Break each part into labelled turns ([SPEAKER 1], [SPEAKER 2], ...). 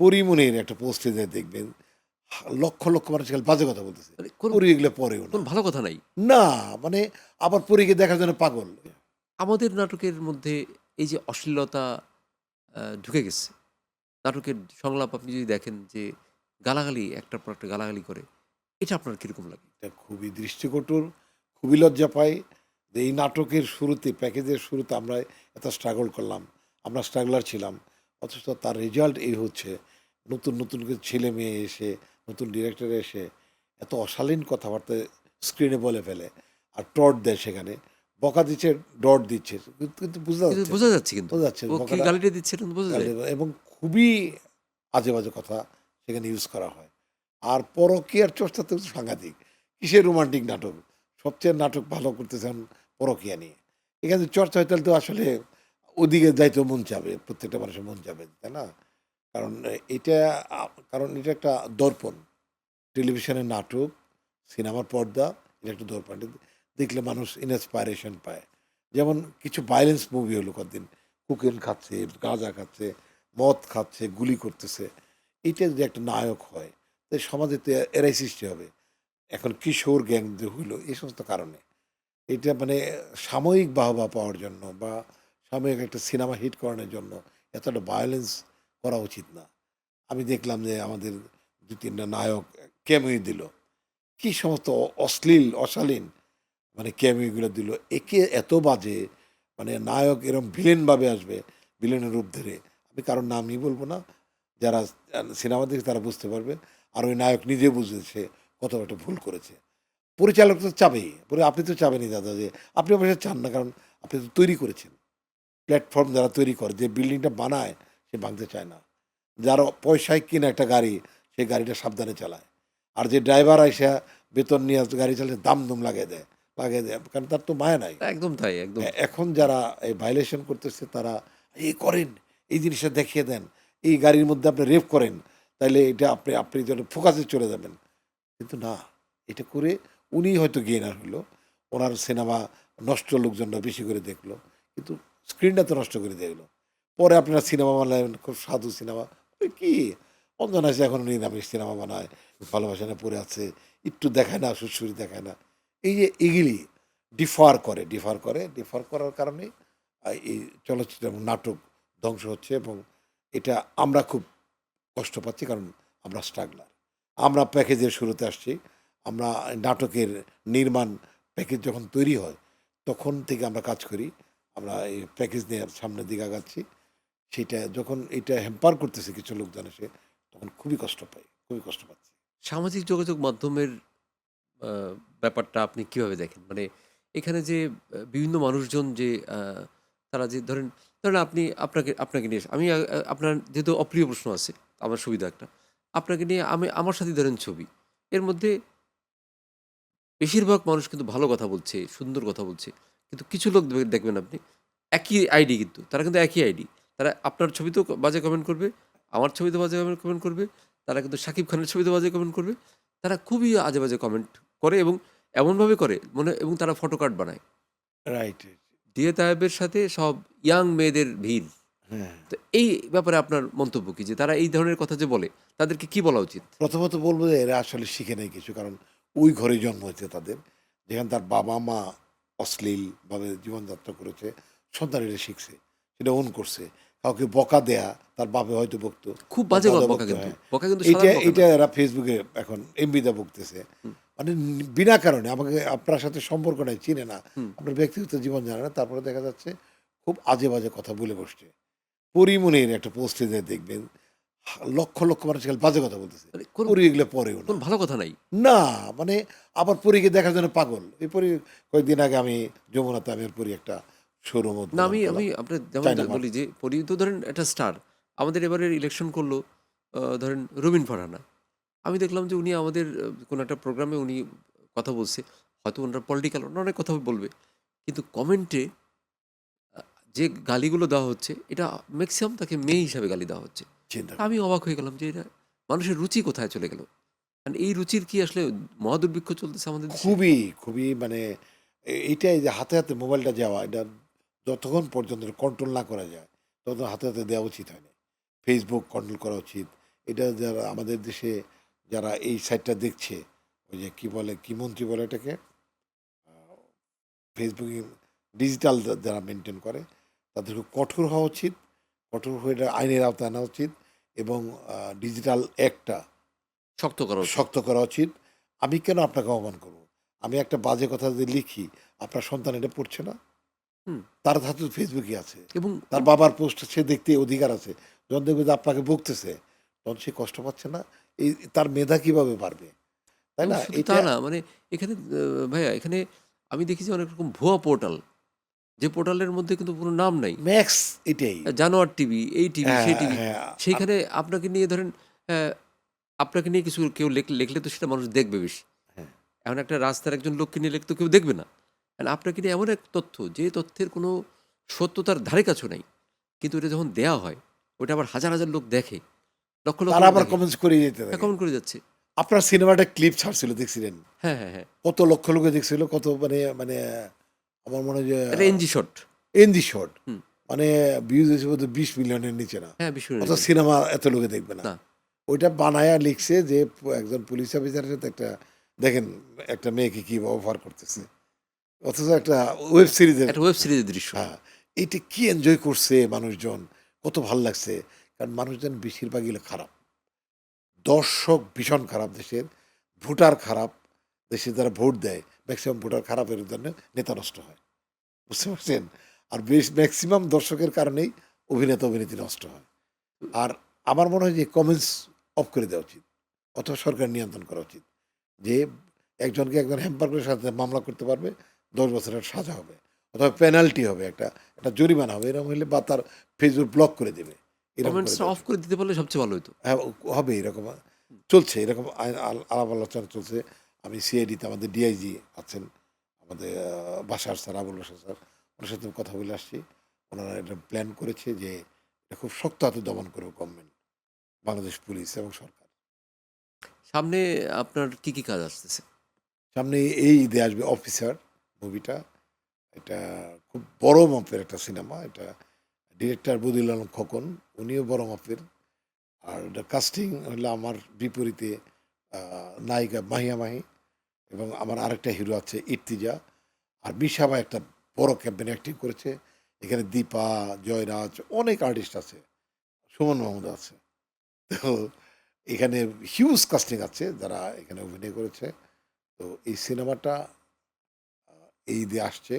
[SPEAKER 1] পরিমনির একটা পোস্টে দেখবেন লক্ষ লক্ষ মানুষ খালি বাজে কথা বলতেছে।
[SPEAKER 2] মানে কোন
[SPEAKER 1] পরি এগুলো পড়েও
[SPEAKER 2] কোন
[SPEAKER 1] না।
[SPEAKER 2] ভালো কথা নাই।
[SPEAKER 1] না, মানে আবার পরীকে দেখার জন্য পাগল।
[SPEAKER 2] আমাদের নাটকের মধ্যে এই যে অশ্লীলতা ঢুকে গেছে। নাটকের সংলাপ আপনি যদি দেখেন যে গালাগালি একটার পর একটা গালাগালি করে, এটা আপনার কিরকম লাগে?
[SPEAKER 1] এটা খুবই দৃষ্টিকটুর, খুবই লজ্জা পাই যে এই নাটকের শুরুতে, প্যাকেজের শুরুতে আমরা এত স্ট্রাগল করলাম। আমরা স্ট্রাগলার ছিলাম। অথচ তার রেজাল্ট এই হচ্ছে। নতুন, নতুন কিছু ছেলে-মেয়ে এসে, নতুন ডিরেক্টর এসে এত অশালীন কথাবার্তা স্ক্রিনে বলে ফেলে। আর টর্চ দেয় সেখানে। বকা দিচ্ছে, ডট দিচ্ছে। কিন্তু কিন্তু বোঝা
[SPEAKER 2] কিন্তু
[SPEAKER 1] যাচ্ছে না।
[SPEAKER 2] বোঝা যাচ্ছে কিন্তু।
[SPEAKER 1] বোঝা যাচ্ছে
[SPEAKER 2] ও কি
[SPEAKER 1] বকাটা
[SPEAKER 2] গালিটা দিচ্ছে এটা কিন্তু বোঝা যায়।
[SPEAKER 1] এবং খুবই আজে-বাজে কথা সেখানে ইউজ করা হয়। আর পরকীয়ার চর্চা তো সাংঘাতিক। কিসের রোমান্টিক নাটক? সবচেয়ে নাটক ভালো করতেছেন পরকীয়া নিয়ে। এখানে চর্চা হয় তাহলে তো আসলে ওদিকে যাইতেও মন চাবে। প্রত্যেকটা মানুষের মন চাবে, তাই না? কারণ এটা কারণ এটা একটা দর্পণ। টেলিভিশনের নাটক, সিনেমার পর্দা এটা একটা দর্পণ। এটা দেখলে মানুষ ইন্সপাইরেশন পায়। যেমন কিছু ভায়োলেন্স মুভি হলো কতদিন। কোকেন খাচ্ছে, গাঁজা খাচ্ছে, মদ খাচ্ছে, গুলি করতেছে। এইটা যদি একটা নায়ক হয়, তো সমাজে তো এরাই সৃষ্টি হবে। এখন কিশোর গ্যাং যে হইলো এই সমস্ত কারণে। এটা মানে সাময়িক বাহবা পাওয়ার জন্য বা সাময়িক একটা সিনেমা হিট করানোর জন্য এতটা ভায়োলেন্স করা উচিত না। আমি দেখলাম যে আমাদের ২-৩ টা নায়ক ক্যামিও দিল। কি সমস্ত অশ্লীল, অশালীন মানে ক্যামিওগুলো দিল। একে এত বাজে মানে নায়ক এরকম ভিলেন ভাবে আসবে, ভিলেনের রূপ ধরে। আমি কারোর নামই বলব না। যারা সিনেমা দেখে তারা বুঝতে পারবে। আর ওই নায়ক নিজে বুঝেছে কত একটা ভুল করেছে। পরিচালক তো চাবেই। আপনি তো চাবেনই দাদা যে আপনি অবশ্য চান না কারণ আপনি তো তৈরি করেছেন। প্ল্যাটফর্ম যারা তৈরি করে, যে বিল্ডিংটা বানায় সে ভাঙতে চায় না। যার পয়সায় কিনে একটা গাড়ি, সেই গাড়িটা সাবধানে চালায়। আর যে ড্রাইভার আইসা বেতন নিয়ে গাড়ি চালায় দাম দুম লাগিয়ে দেয়, লাগিয়ে দেয়। কারণ তার তো মায়া নাই।
[SPEAKER 2] একদম তাই, একদম।
[SPEAKER 1] এখন যারা এই ভায়োলেশন করতেছে তারা এই করেন, এই জিনিসটা দেখিয়ে দেন। এই গাড়ির মধ্যে আপনি রেপ করেন। তাইলে এটা আপনি আপনি যেন ফোকাসে চলে যাবেন। কিন্তু না, এটা করে উনি হয়তো গেইনার হলো। ওনার সিনেমা নষ্ট লোকজনরা বেশি করে দেখলো। কিন্তু স্ক্রিনটা তো নষ্ট করে দিয়ে গেল। পরে আপনারা সিনেমা বানালেন, খুব সাধু সিনেমা। কি অঞ্জনা আছে এখন নিরামিষ সিনেমা বানায়, ভালোবাসা না পড়ে আছে, একটু দেখায় না, সুড়সুড়ি দেখায় না। এই যে এগুলি ডিফার করার কারণে এই চলচ্চিত্র এবং নাটক ধ্বংস হচ্ছে এবং এটা আমরা খুব কষ্ট পাচ্ছি কারণ আমরা স্ট্রাগলার। আমরা প্যাকেজের শুরুতে আসছি। আমরা নাটকের নির্মাণ প্যাকেজ যখন তৈরি হয়, তখন থেকে আমরা কাজ করি। আমরা এই প্যাকেজ নিয়ে সামনের দিকে আগাচ্ছি। সেটা যখন এটা হ্যাম্পার করতেছে কিছু লোকজন এসে, তখন খুবই কষ্ট পাই, খুবই কষ্ট পাচ্ছি।
[SPEAKER 2] সামাজিক যোগাযোগ মাধ্যমের আ ব্যাপারটা আপনি কিভাবে দেখেন? মানে এখানে যে বিভিন্ন মানুষজন যে আ তারা যে ধরেন আপনি আপনাকে নিয়ে আমি আপনার যেহেতু অপ্রিয় প্রশ্ন আছে, আমার সুবিধা একটা। আপনাকে নিয়ে আমার সাথেই ধরেন ছবি। এর মধ্যে বেশিরভাগ মানুষ কিন্তু ভালো কথা বলছে, সুন্দর কথা বলছে। কিন্তু কিছু লোক দেখবেন আপনি একই আইডি কিন্তু। তারা কিন্তু একই আইডি। তারা আপনার ছবিতেও বাজে কমেন্ট করবে, আমার ছবিতে বাজে কমেন্ট করবে। তারা কিন্তু শাকিব খানের ছবিতে বাজে কমেন্ট করবে। তারা খুবই আজে-বাজে কমেন্ট করে এবং এমনভাবে করে এবং তারা ফটো কার্ড বানায়।
[SPEAKER 1] রাইট।
[SPEAKER 2] দিয়ে তায়েবের সাথে সব ইয়াং মেয়েদের ভিড়।
[SPEAKER 1] হ্যাঁ।
[SPEAKER 2] তো এই ব্যাপারে আপনার মন্তব্য কি? যে তারা এই ধরনের কথা যে বলে, তাদেরকে কি বলা উচিত?
[SPEAKER 1] প্রথমত বলব যে এরা আসলে শিখে নেয় কিছু। কারণ ওই ঘরেই জন্ম হয়েছে তাদের। যেখানে তার বাবা-মা অশ্লীলভাবে জীবনযাত্রা করেছে, সন্তান এটা শিখছে। সেটা ওন করছে। কাউকে বকা দেয়া, তার বাপে হয়তো বকতো,
[SPEAKER 2] খুব
[SPEAKER 1] তার
[SPEAKER 2] বাজে
[SPEAKER 1] দাদা
[SPEAKER 2] বকা
[SPEAKER 1] বকতো
[SPEAKER 2] কিন্তু।
[SPEAKER 1] হ্যাঁ।
[SPEAKER 2] বকা কিন্তু
[SPEAKER 1] এইটা
[SPEAKER 2] সাধারণ বকা না।
[SPEAKER 1] এইটা এরা ফেসবুকে এখন এমবিতে বকতেছে।
[SPEAKER 2] হুম,
[SPEAKER 1] মানে বিনা কারণে আমাকে আপনার সাথে সম্পর্ক নাই, চিনে না।
[SPEAKER 2] হুম।
[SPEAKER 1] আপনার ব্যক্তিগত জীবন জানে না। তারপরে দেখা যাচ্ছে খুব আজে-বাজে কথা বলে বসছে। পরীমনির একটা পোস্টে দেখবেন লক্ষ, লক্ষ মানুষ খালি বাজে কথা বলতেছে।
[SPEAKER 2] মানে
[SPEAKER 1] পরী এগুলো পড়েও
[SPEAKER 2] কোন
[SPEAKER 1] না।
[SPEAKER 2] ভালো কথা নাই।
[SPEAKER 1] না, মানে আবার পরীকে দেখার জন্য পাগল। এই পরী কয়েকদিন আগে আমি যমুনাতে আমি ওর পরী একটা শোরুম
[SPEAKER 2] না,
[SPEAKER 1] উদ্বোধন
[SPEAKER 2] আমি আমি
[SPEAKER 1] করলাম।
[SPEAKER 2] আপনার যেমন
[SPEAKER 1] চায়না মার্ট।
[SPEAKER 2] বলি যে পরি তো ধরেন একটা স্টার। আমাদের এবারের ইলেকশন করলো ধরেন রুমিন ফারহানা। আমি দেখলাম যে উনি আমাদের কোনো একটা প্রোগ্রামে উনি কথা বলছে। হয়তো উনার পলিটিক্যাল অনেক কথা বলবে। কিন্তু কমেন্টে আ যে গালিগুলো দেওয়া হচ্ছে এটা মেক্সিমাম তাকে মেয়ে হিসাবে গালি দেওয়া হচ্ছে।
[SPEAKER 1] চিন্তা
[SPEAKER 2] আমি
[SPEAKER 1] করেন।
[SPEAKER 2] অবাক হয়ে গেলাম যে এটা মানুষের রুচি কোথায় চলে গেল? মানে এই রুচির কি আসলে মহাদুর্ভিক্ষ চলতেছে আমাদের দেশে?
[SPEAKER 1] খুবই, খুবই মানে এইটাই যে হাতে, হাতে মোবাইলটা যাওয়া এটা যতক্ষণ পর্যন্ত কন্ট্রোল না করা যায়, ততক্ষণ হাতে, হাতে দেওয়া উচিত হয়নি। Facebook কন্ট্রোল করা উচিত। এটা যারা আমাদের দেশে যারা এই সাইটটা দেখছে, ওই যে কি বলে, কি মন্ত্রী বলে এটাকে, ফেসবুকে ডিজিটাল যারা মেনটেন করে, তাদের খুব কঠোর হওয়া উচিত, কঠোর হয়ে এটা আইনের আওতায় আনা উচিত, এবং ডিজিটাল অ্যাক্টটা
[SPEAKER 2] শক্ত করা উচিত।
[SPEAKER 1] শক্ত করা উচিত। আমি কেন আপনাকে অপমান করব? আমি একটা বাজে কথা যদি লিখি, আপনার সন্তান এটা পড়ছে না?
[SPEAKER 2] হুম।
[SPEAKER 1] তার হাতে তো ফেসবুকই আছে।
[SPEAKER 2] এবং
[SPEAKER 1] তার বাবার পোস্ট সে দেখতে অধিকার আছে। যখন দেখবে যে আপনাকে বকতেছে, তখন সে কষ্ট পাচ্ছে না? এই তার মেধা কিভাবে বাড়বে? তাই
[SPEAKER 2] এবং
[SPEAKER 1] না?
[SPEAKER 2] শুধু তা
[SPEAKER 1] এটা
[SPEAKER 2] না, মানে এখানে ভাইয়া এখানে আমি দেখেছি অনেক রকম ভুয়া পোর্টাল, যে পোর্টালের মধ্যে কিন্তু কোনো নাম নাই।
[SPEAKER 1] ম্যাক্স এটাই।
[SPEAKER 2] জানোয়ার টিভি, এই টিভি,
[SPEAKER 1] হ্যাঁ,
[SPEAKER 2] সেই টিভি।
[SPEAKER 1] হ্যাঁ।
[SPEAKER 2] সেইখানে আপনাকে নিয়ে ধরেন অ্যা আপনাকে নিয়ে কিছু কেউ লিখলে তো সেটা মানুষ দেখবে বেশি।
[SPEAKER 1] হ্যাঁ।
[SPEAKER 2] এখন একটা রাস্তার একজন লোককে নিয়ে লিখলে তো কেউ দেখবে না। আর আপনাকে নিয়ে এমন এক তথ্য, যে তথ্যের কোনো সত্যতার ধারে কাছেও নাই। কিন্তু এটা যখন দেয়া হয়, ওটা আবার হাজার, হাজার লোক দেখে। লক্ষ, লক্ষ
[SPEAKER 1] তারা
[SPEAKER 2] লোক
[SPEAKER 1] আবার
[SPEAKER 2] দেখে।
[SPEAKER 1] কমেন্টস করে যেতে
[SPEAKER 2] হ্যাঁ,
[SPEAKER 1] থাকে।
[SPEAKER 2] কমেন্ট করে যাচ্ছে।
[SPEAKER 1] আপনার সিনেমাটা ক্লিপ ছাড়ছিল দেখছিলেন?
[SPEAKER 2] হ্যাঁ, হ্যাঁ, হ্যাঁ।
[SPEAKER 1] কত লক্ষ লোকে দেখছিল, কত মানে মানে আমার মনে হয় যে
[SPEAKER 2] একটা এনজি শট।
[SPEAKER 1] NG shot.
[SPEAKER 2] হুম।
[SPEAKER 1] মানে ভিউজ হয়েছে বোধহয় ২০ মিলিয়নের নিচে না।
[SPEAKER 2] হ্যাঁ, বিস্ফোরণ
[SPEAKER 1] অথচ
[SPEAKER 2] হয়েছে।
[SPEAKER 1] সিনেমা এত লোকে দেখবে না।
[SPEAKER 2] না,
[SPEAKER 1] ওইটা বানায়া লিখছে যে একজন পুলিশ অফিসারের সাথে একটা, দেখেন একটা মেয়েকে কি ব্যবহার করতেছে। অথচ একটা ওয়েব সিরিজের,
[SPEAKER 2] একটা ওয়েব সিরিজের দৃশ্য।
[SPEAKER 1] হ্যাঁ, এইটা কি এনজয় করছে মানুষজন। কত ভাল লাগছে। কারণ মানুষজন বেশিরভাগই হলো খারাপ। দর্শক ভীষণ খারাপ দেশের, ভোটার খারাপ। দেশে যারা ভোট দেয় ম্যাক্সিমাম ভোটার খারাপের জন্য নেতা নষ্ট হয়। বুঝতে পারছেন? আর ম্যাক্সিমাম দর্শকের কারণেই অভিনেতা অভিনেত্রী নষ্ট হয়। আর আমার মনে হয় যে কমেন্টস অফ করে দেওয়া উচিত। অথবা সরকার নিয়ন্ত্রণ করা উচিত। যে একজনকে একজন হ্যাম্পার করে সাথে মামলা করতে পারবে, ১০ বছরের সাজা হবে। অথবা পেনাল্টি হবে, একটা জরিমানা হবে। এরকম হলে, বা তার ফেসবুক ব্লক করে দেবে। এরকম করে
[SPEAKER 2] কমেন্টসটা
[SPEAKER 1] দেওয়া
[SPEAKER 2] অফ
[SPEAKER 1] উচিত।
[SPEAKER 2] করে দিতে পারলে সবচেয়ে ভালো হইতো।
[SPEAKER 1] হ্যাঁ, হবে এরকম। চলছে এরকম আলাপ আলোচনা চলছে। আমি সিআইডিতে আমাদের ডিআইজি আছেন, আমাদের বাশার স্যার, আবুল বাশার স্যার, ওনার সাথে কথা বলে আসছি। ওনারা এটা প্ল্যান করেছে যে এটা খুব শক্ত হাতে দমন করবে গভর্নমেন্ট, বাংলাদেশ পুলিশ এবং সরকার।
[SPEAKER 2] সামনে আপনার কি, কি কাজ আসতেছে?
[SPEAKER 1] সামনে এই ঈদে আসবে অফিসার মুভিটা। এটা খুব বড় মাপের একটা সিনেমা। এটা ডিরেক্টর বদিউল আলম খোকন, উনিও বড় মাপের। আর এটা কাস্টিং হলো আমার বিপরীতে নায়িকা মাহিয়া মাহি, এবং আমার আরেকটা হিরো আছে ইর্তিজা। আর মিশাবা একটা বড় ক্যাম্পেইনে অ্যাক্টিং করেছে। এখানে দীপা, জয়রাজ, অনেক আর্টিস্ট আছে। সুমন মাহমুদ আছে। তো এখানে হিউজ কাস্টিং আছে যারা এখানে অভিনয় করেছে। তো এই সিনেমাটা এই ঈদে আসছে,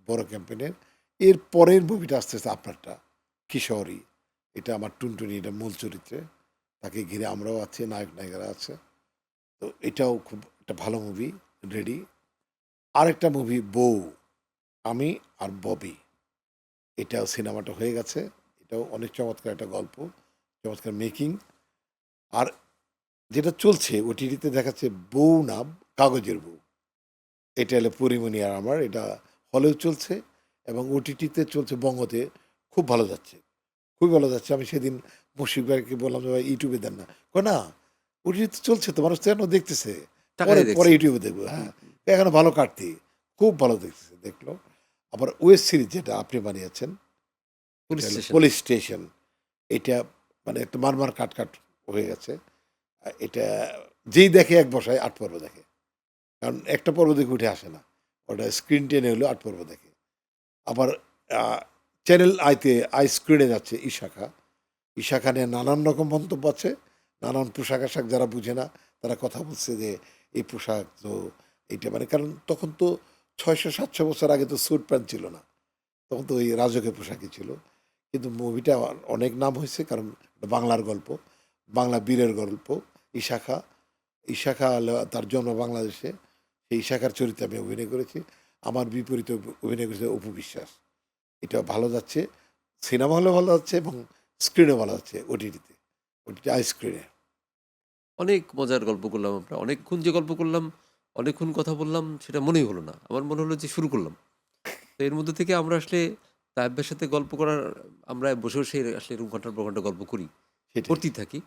[SPEAKER 1] বড় ক্যাম্পেইনের। এর পরের মুভিটা আসতেছে আপনারটা, কিশোরী। এটা আমার টুনটুনি, এটা মূল চরিত্রে। তাকে ঘিরে আমরাও আছি, নায়ক নায়িকারা আছে। তো এটাও খুব একটা ভালো মুভি, রেডি। আরেকটা মুভি বউ, আমি আর ববি, এটাও সিনেমাটা হয়ে গেছে। এটাও অনেক চমৎকার একটা গল্প, চমৎকার মেকিং। আর যেটা চলছে ওটিটিতে দেখাচ্ছে বউ না কাগজের বউ, এটা হলো পরিমণি আর আমার, এটা হলেও চলছে এবং ওটিটিতে চলছে বঙ্গতে। খুব ভালো যাচ্ছে, খুবই ভালো যাচ্ছে। আমি সেদিন মুশফিক ভাইকে বললাম যে ভাই ইউটিউবে দেন না, কয় না ওটিটিতে চলছে তো, মানুষ তো এখনো দেখতেছে,
[SPEAKER 2] টাকা
[SPEAKER 1] পরে
[SPEAKER 2] দিয়ে
[SPEAKER 1] পরে
[SPEAKER 2] দেখছে।
[SPEAKER 1] ইউটিউবে দেখবো।
[SPEAKER 2] হুম,
[SPEAKER 1] হ্যাঁ,
[SPEAKER 2] হুম।
[SPEAKER 1] এখানে ভালো কাটতি, খুব ভালো দেখতেছে, দেখলো। আবার ওয়েব সিরিজ যেটা আপনি বানিয়েছেন, এটা
[SPEAKER 2] পুলিশ
[SPEAKER 1] হলো
[SPEAKER 2] স্টেশন।
[SPEAKER 1] Police station. এটা মানে একটা মারমার কাট কাট হয়ে গেছে। এটা যেই দেখে এক বসায় ৮ পর্ব দেখে। কারণ একটা পর্ব দেখে উঠে আসে না। ওটা স্ক্রিন টেনে হলেও ৮ পর্ব দেখে। আবার আ চ্যানেল আইতে আই স্ক্রিনে যাচ্ছে ইশাখা। ইশাখা নিয়ে নানান রকম মন্তব্য আছে। নানান পোশাক-আশাক যারা বুঝে না, তারা কথা বলছে যে এই পোশাক তো এইটা, মানে কারণ তখন তো ৬০০-৭০০ বছর আগে তো স্যুট প্যান্ট ছিল না। তখন তো ওই রাজকীয় পোশাকই ছিল। কিন্তু মুভিটা অনেক নাম হয়েছে, কারণ এটা বাংলার গল্প, বাংলা বীরের গল্প। ইশাখা, ইশাখা হলো তার জন্ম বাংলাদেশে। সেই ইশাখার চরিত্রে আমি অভিনয় করেছি। আমার বিপরীতে অভিনয় করেছে অপু বিশ্বাস। এটা ভালো যাচ্ছে। সিনেমা হলেও ভালো যাচ্ছে এবং স্ক্রিনেও ভালো যাচ্ছে ওটিটিতে। ওটিটি আই স্ক্রিনে।
[SPEAKER 2] অনেক মজার গল্প করলাম আমরা। অনেকক্ষণ যে গল্প করলাম, অনেকক্ষণ কথা বললাম, সেটা মনেই হলো না। আমার মনে হলো যে শুরু করলাম। তো এর মধ্যে থেকে আমরা আসলে তায়েব ভাইয়ের সাথে গল্প করার, আমরা বসে, বসে আসলে এরকম ঘন্টার পর ঘন্টা গল্প করি।
[SPEAKER 1] সেটাই।
[SPEAKER 2] করতেই থাকি।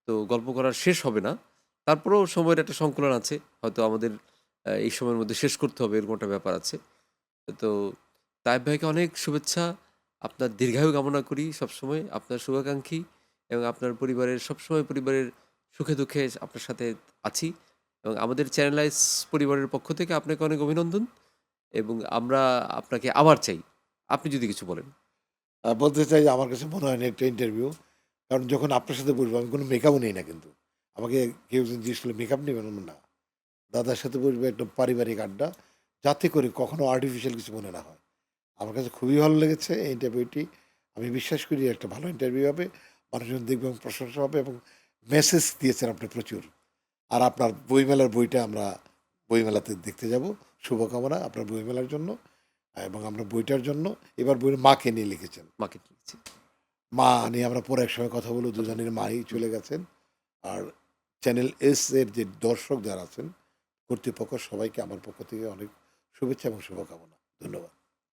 [SPEAKER 2] তো গল্প করার শেষ হবে না। তারপরেও সময়ের একটা সংকুলান আছে। হয়তো আমাদের এই সময়ের মধ্যে শেষ করতে হবে, এরকম একটা ব্যাপার আছে। তো তায়েব ভাইকে অনেক শুভেচ্ছা। আপনার দীর্ঘায়ু কামনা করি সবসময়। আপনার শুভাকাঙ্ক্ষী। এবং আপনার পরিবারের সবসময় পরিবারের সুখে দুঃখে আপনার সাথে আছি এবং আমাদের চ্যানেলাইজ পরিবারের পক্ষ থেকে আপনাকে অনেক অভিনন্দন এবং আমরা আপনাকে আবার চাই। আপনি যদি কিছু বলেন।
[SPEAKER 1] বলতে চাই যে আমার কাছে মনে হয় না একটা ইন্টারভিউ। কারণ যখন আপনার সাথে বসবো আমি কোনো মেকআপও নেই না কিন্তু। আমাকে কেউ যদি জিজ্ঞেস করলে মেকআপ নেবেন? আমি বলব, না। দাদার সাথে বসবো একদম পারিবারিক আড্ডা। যাতে করে কখনো আর্টিফিশিয়াল কিছু মনে না হয়। আমার কাছে খুবই ভালো লেগেছে এই ইন্টারভিউটি। আমি বিশ্বাস করি একটা ভালো ইন্টারভিউ হবে। মানুষজন দেখবে এবং প্রশংসা হবে এবং মেসেজ দিয়েছেন আপনি প্রচুর। আর আপনার বইমেলার বইটা আমরা বইমেলাতে দেখতে যাব। শুভকামনা আপনার বইমেলার জন্য এবং আমরা বইটার জন্য। এবার বইয়ের মাকে নিয়ে লিখেছেন।
[SPEAKER 2] মাকে দিচ্ছি।
[SPEAKER 1] মা নিয়ে আমরা পরে একসময় কথা বলব। দুজনের মাই চলে গেছেন। আর চ্যানেল এস এর যে দর্শক যারা আছেন, কর্তৃপক্ষ সবাইকে আমার পক্ষ থেকে অনেক শুভেচ্ছা এবং শুভকামনা। ধন্যবাদ।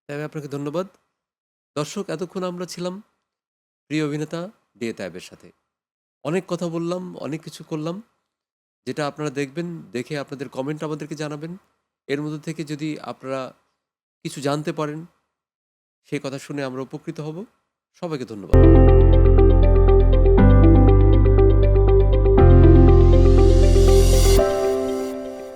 [SPEAKER 2] তাই আপনাকে ধন্যবাদ। দর্শক, এতক্ষণ আমরা ছিলাম প্রিয় অভিনেতা ডিএ তায়েবের সাথে। অনেক কথা বললাম, অনেক কিছু করলাম। যেটা আপনারা দেখবেন, দেখে আপনাদের কমেন্ট আমাদেরকে জানাবেন। এর মধ্যে থেকে যদি আপনারা কিছু জানতে পারেন, সেই কথা শুনে আমরা উপকৃত হব। সবাইকে ধন্যবাদ।